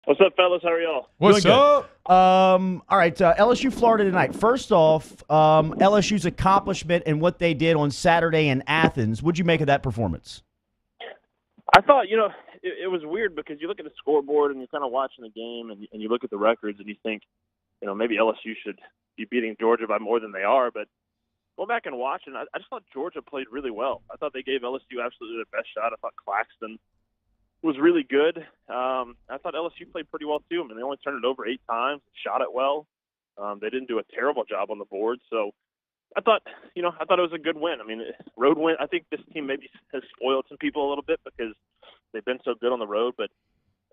What's up, fellas? How are y'all? What's Doing good. up? All right, LSU, Florida tonight. First off, LSU's accomplishment and what they did on Saturday in Athens. What'd you make of that performance? I thought, it was weird because you look at the scoreboard and you're kind of watching the game and you look at the records and you think, maybe LSU should be beating Georgia by more than they are. But going back and watching, I just thought Georgia played really well. I thought they gave LSU absolutely their best shot. I thought Claxton was really good. I thought LSU played pretty well too. I mean, they only turned it over 8 times, shot it well. They didn't do a terrible job on the board. So I thought it was a good win. I mean, road win. I think this team maybe has spoiled some people a little bit because they've been so good on the road. But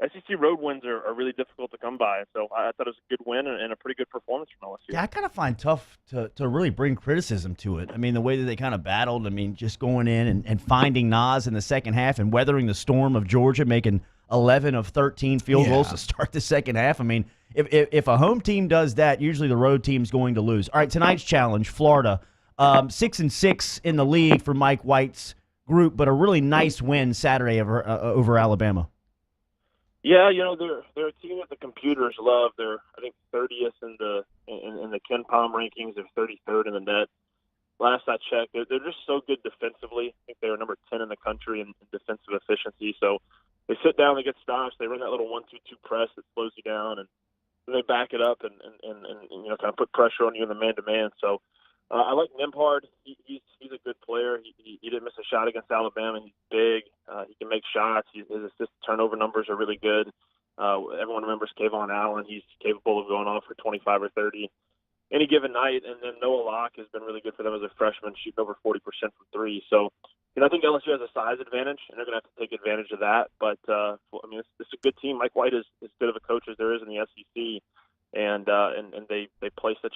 SEC road wins are really difficult to come by. So I thought it was a good win and a pretty good performance from LSU. Yeah, I kind of find tough to really bring criticism to it. I mean, the way that they kind of battled. I mean, just going in and finding Nas in the second half and weathering the storm of Georgia, making 11 of 13 field goals to start the second half. I mean, if a home team does that, usually the road team's going to lose. All right, tonight's challenge, Florida, 6-6 in the league for Mike White's group, but a really nice win Saturday over Alabama. Yeah, they're a team that the computers love. They're I think 30th in the Ken Palm rankings. They're 33rd in the net. Last I checked, they're just so good defensively. I think they're number 10 in the country in defensive efficiency. So they sit down, they get stops, they run that little 1-2-2 press that slows you down, and then they back it up and kind of put pressure on you in the man-to-man. So I like Nembhard. He's a good player. He didn't miss a shot against Alabama. He's big. He can make shots. His assist turnover numbers are really good. Everyone remembers Kayvon Allen. He's capable of going off for 25 or 30 any given night. And then Noah Locke has been really good for them as a freshman, shooting over 40% from three. So, I think LSU has a size advantage, and they're going to have to take advantage of that. But, it's a good team. Mike White is as good of a coach as there is in the SEC. And they play such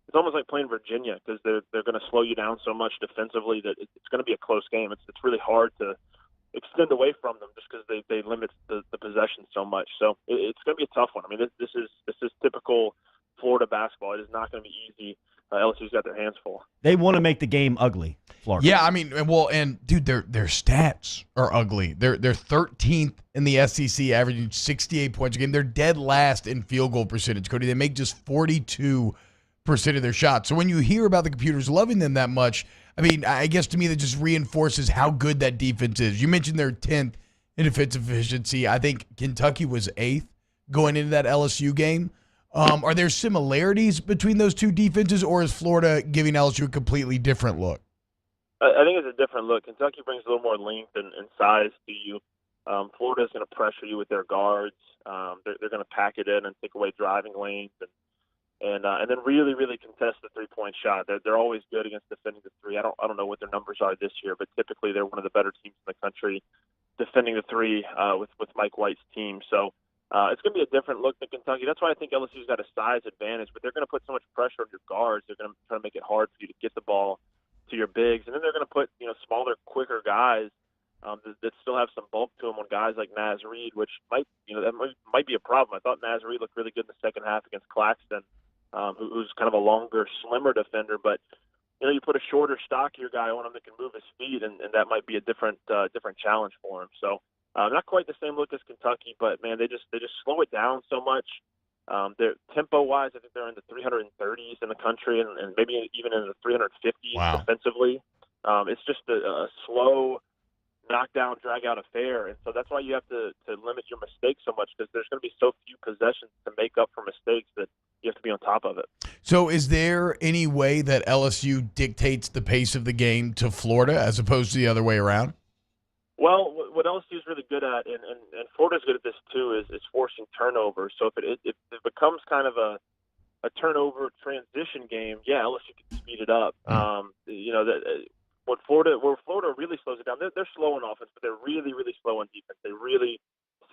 it's almost like playing Virginia because they're going to slow you down so much defensively that it's going to be a close game. It's really hard to extend away from them just because they limit the possession so much. So it's going to be a tough one. I mean, this is typical Florida basketball. It is not going to be easy. LSU's got their hands full. They want to make the game ugly, Florida. Yeah, I mean, and dude, their stats are ugly. They're 13th in the SEC, averaging 68 points a game. They're dead last in field goal percentage, Cody. They make just 42% of their shots. So when you hear about the computers loving them that much, I mean, I guess to me that just reinforces how good that defense is. You mentioned they're 10th in defensive efficiency. I think Kentucky was 8th going into that LSU game. Are there similarities between those two defenses, or is Florida giving LSU a completely different look? I think it's a different look. Kentucky brings a little more length and size to you. Florida's going to pressure you with their guards. They're going to pack it in and take away driving lanes and then really, really contest the 3-point shot. They're always good against defending the three. I don't know what their numbers are this year, but typically they're one of the better teams in the country defending the three with Mike White's team. So it's going to be a different look than Kentucky. That's why I think LSU's got a size advantage, but they're going to put so much pressure on your guards. They're going to try to make it hard for you to get the ball to your bigs, and then they're going to put smaller, quicker guys that still have some bulk to them on guys like Naz Reid, which might be a problem. I thought Naz Reid looked really good in the second half against Claxton, who's kind of a longer, slimmer defender, but you put a shorter, stockier guy on him that can move his feet, and that might be a different challenge for him. So not quite the same look as Kentucky, but man, they just slow it down so much. They're tempo-wise, I think they're in the 330s in the country, and maybe even in the 350s defensively. It's just a slow, knockdown, drag-out affair, and so that's why you have to limit your mistakes so much because there's going to be so few possessions to make up for mistakes that you have to be on top of it. So is there any way that LSU dictates the pace of the game to Florida as opposed to the other way around? Well, what LSU is really good at, and Florida's good at this too, is forcing turnovers. So if it becomes kind of a turnover transition game, yeah, LSU can speed it up. Where Florida really slows it down, they're slow on offense, but they're really, really slow on defense. They really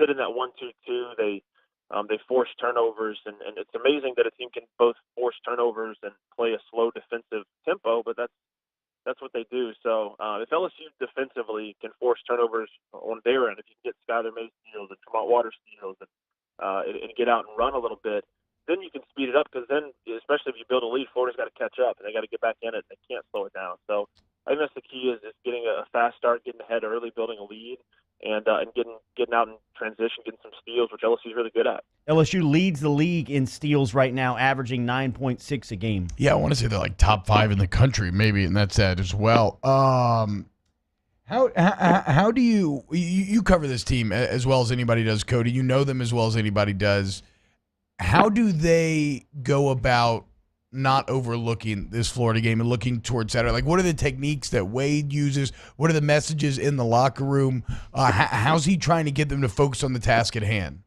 sit in that 1-2-2. They force turnovers, and it's amazing that a team can both force turnovers and play a slow defensive tempo, but that's what they do. So if LSU defensively can force turnovers on their end, if you can get Skylar May steals and Tremont Waters steals and get out and run a little bit, then you can speed it up because then, especially if you build a lead, Florida's got to catch up and they got to get back in it. They can't slow it down. So I think that's the key is getting a fast start, getting ahead early, building a lead, and getting getting out in transition, getting some steals, which LSU is really good at. LSU leads the league in steals right now, averaging 9.6 a game. Yeah, I want to say they're like top 5 in the country, maybe, and that's that as well. How do you cover this team as well as anybody does, Cody? You know them as well as anybody does. How do they go about not overlooking this Florida game and looking towards Saturday? Like, what are the techniques that Wade uses? What are the messages in the locker room? How's he trying to get them to focus on the task at hand?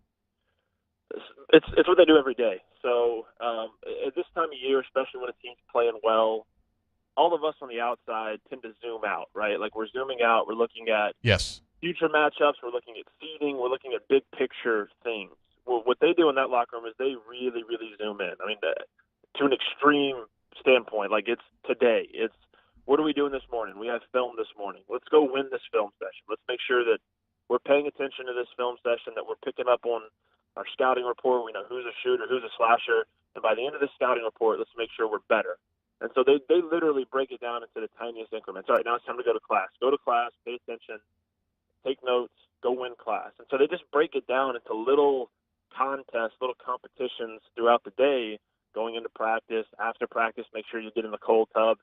It's what they do every day. So at this time of year, especially when a team's playing well, all of us on the outside tend to zoom out, right? Like we're zooming out. We're looking at future matchups. We're looking at seeding. We're looking at big picture things. Well, what they do in that locker room is they really, really zoom in. I mean, to an extreme standpoint, like it's today. It's what are we doing this morning? We have film this morning. Let's go win this film session. Let's make sure that we're paying attention to this film session, that we're picking up on our scouting report. We know who's a shooter, who's a slasher. And by the end of the scouting report, let's make sure we're better. And so they literally break it down into the tiniest increments. All right, now it's time to go to class. Go to class, pay attention, take notes, go win class. And so they just break it down into little contests, little competitions throughout the day, going into practice, after practice, make sure you get in the cold tub.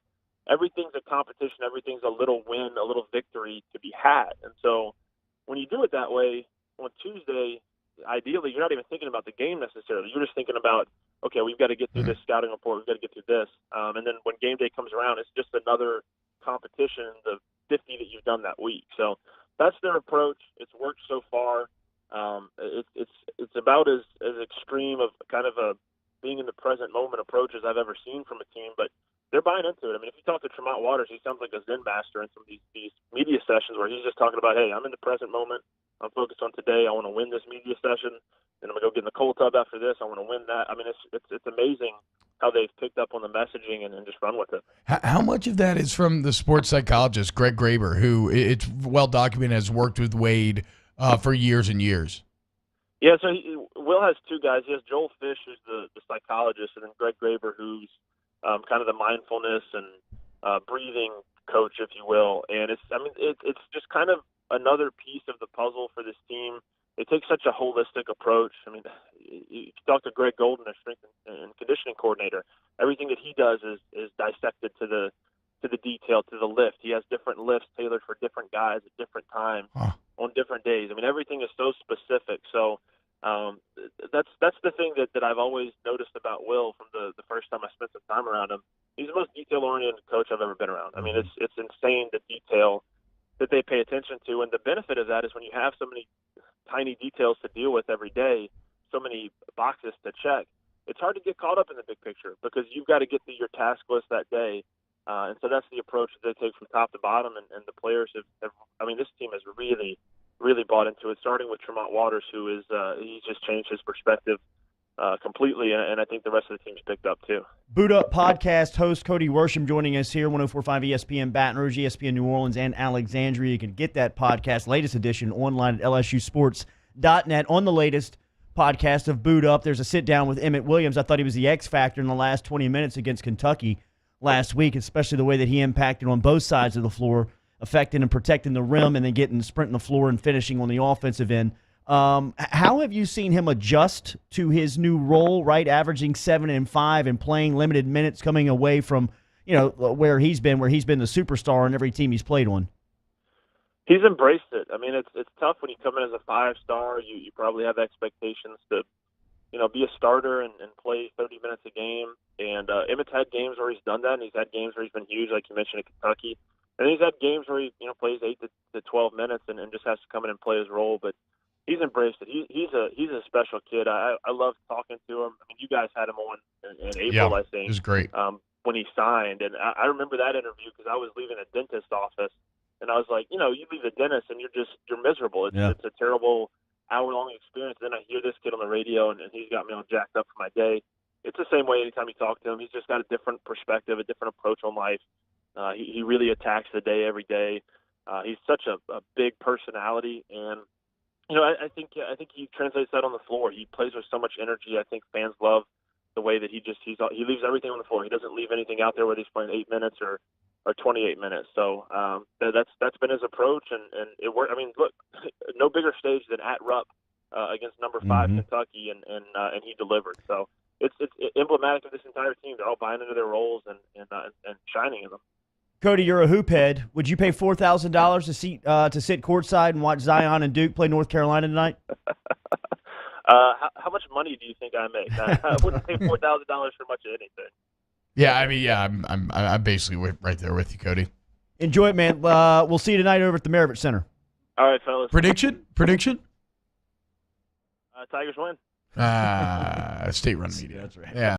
Everything's a competition. Everything's a little win, a little victory to be had. And so when you do it that way, on Tuesday, ideally, you're not even thinking about the game necessarily. You're just thinking about, okay, we've got to get through this scouting report. We've got to get through this. And then when game day comes around, it's just another competition, the 50 that you've done that week. So that's their approach. It's worked so far. It's about as extreme of kind of a being in the present moment approach as I've ever seen from a team, but they're buying into it. I mean, if you talk to Tremont Waters, he sounds like a Zen master in some of these media sessions where he's just talking about, hey, I'm in the present moment. I'm focused on today. I want to win this media session. Then I'm going to go get in the cold tub after this. I want to win that. I mean, it's amazing how they've picked up on the messaging and just run with it. How much of that is from the sports psychologist, Greg Graber, who it's well documented has worked with Wade for years and years? Yeah, so Will has two guys. He has Joel Fish, who's the psychologist, and then Greg Graber, who's kind of the mindfulness and breathing coach, if you will. And it's just kind of another piece of the puzzle for this team. They take such a holistic approach. I mean, if you talk to Greg Golden, their strength and conditioning coordinator, everything that he does is dissected to the detail, to the lift. He has different lifts tailored for different guys at different times on different days. I mean, everything is so specific. So that's the thing that I've always noticed about Will from the first time I spent some time around him. He's the most detail-oriented coach I've ever been around. I mean, it's insane the detail that they pay attention to, and the benefit of that is when you have so many tiny details to deal with every day, so many boxes to check, it's hard to get caught up in the big picture because you've got to get through your task list that day. And so that's the approach that they take from top to bottom, and the players have I mean, this team has really, really bought into it, starting with Tremont Waters, who is he's just changed his perspective completely, and I think the rest of the team's picked up too. Boot Up podcast host Cody Worsham joining us here, 104.5 ESPN Baton Rouge, ESPN New Orleans, and Alexandria. You can get that podcast, latest edition, online at lsusports.net. On the latest podcast of Boot Up, there's a sit-down with Emmett Williams. I thought he was the X factor in the last 20 minutes against Kentucky last week, especially the way that he impacted on both sides of the floor, affecting and protecting the rim and then sprinting the floor and finishing on the offensive end. How have you seen him adjust to his new role, right? Averaging 7 and 5 and playing limited minutes, coming away from, where he's been the superstar on every team he's played on. He's embraced it. I mean, it's tough when you come in as a 5-star. You probably have expectations to, be a starter and play 30 minutes a game. And Emmett's had games where he's done that, and he's had games where he's been huge, like you mentioned at Kentucky. And he's had games where he, plays 8 to 12 minutes and just has to come in and play his role. But he's embraced it. He's a special kid. I love talking to him. I mean, you guys had him on in April, I think. It was great. When he signed. And I remember that interview because I was leaving a dentist's office. And I was like, you leave the dentist and you're miserable. It's a terrible hour-long experience. Then I hear this kid on the radio, and he's got me all jacked up for my day. It's the same way anytime you talk to him. He's just got a different perspective, a different approach on life. He really attacks the day every day. He's such a big personality, and I think he translates that on the floor. He plays with so much energy. I think fans love the way that he leaves everything on the floor. He doesn't leave anything out there whether he's playing 8 minutes or or 28 minutes. So that's been his approach, and it worked. I mean, look, no bigger stage than at Rupp against number 5 Kentucky, and he delivered. So it's emblematic of this entire team. They're all buying into their roles and shining in them. Cody, you're a hoop head. Would you pay $4,000 to sit courtside and watch Zion and Duke play North Carolina tonight? How much money do you think I make? I wouldn't pay $4,000 for much of anything. Yeah, I mean, yeah, I'm basically right there with you, Cody. Enjoy it, man. We'll see you tonight over at the Maravich Center. All right, fellas. Prediction? Tigers win. State-run media. That's right. Yeah.